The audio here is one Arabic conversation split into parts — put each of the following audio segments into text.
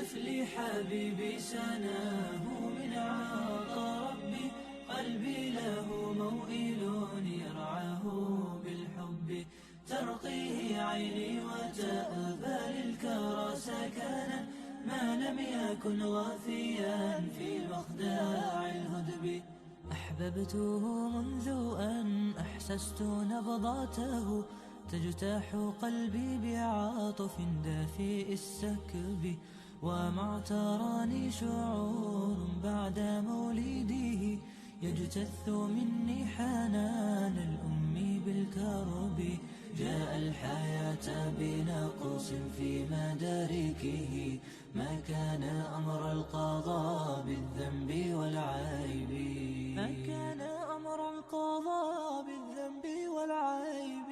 طفلي حبيبي سناه من عطاء ربي، قلبي له موئل يرعاه بالحب، ترقيه عيني وتأبى للكرى سكنا، ما لم يكن غافيا في مخداع الهدب. أحببته منذ أن أحسست نبضاته، تجتاح قلبي بعاطف دافئ السكب، وما اعتراني شعور بعد مولده، يجتث مني حنان الأم بالكرب. جاء الحياة بنقص في مداركه، ما كان أمر القضاء بالذنب والعيب، ما كان أمر القضاء بالذنب والعيب.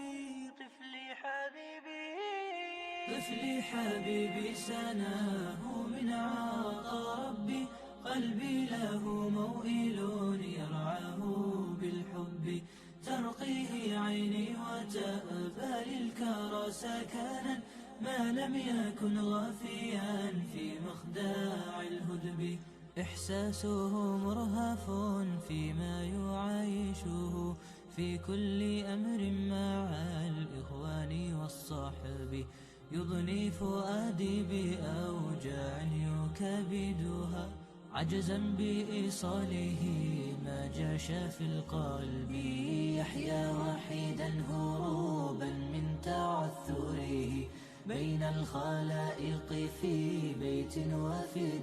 طفلي حبيبي سناه من عطاء ربي، قلبي له موئل يرعاه بالحب، ترقيه عيني وتأبى للكرى سكنا، ما لم يكن غافيا في مخداع الهدب. إحساسه مرهف فيما يعيشه، في كل أمر مع الإخوان والصحب، يضني فؤادي بأوجاع يكبدها، عجزا بإيصاله ما جاش في القلب، يحيا وحيدا هروبا من تعثره، بين الخلائق في بيت وفي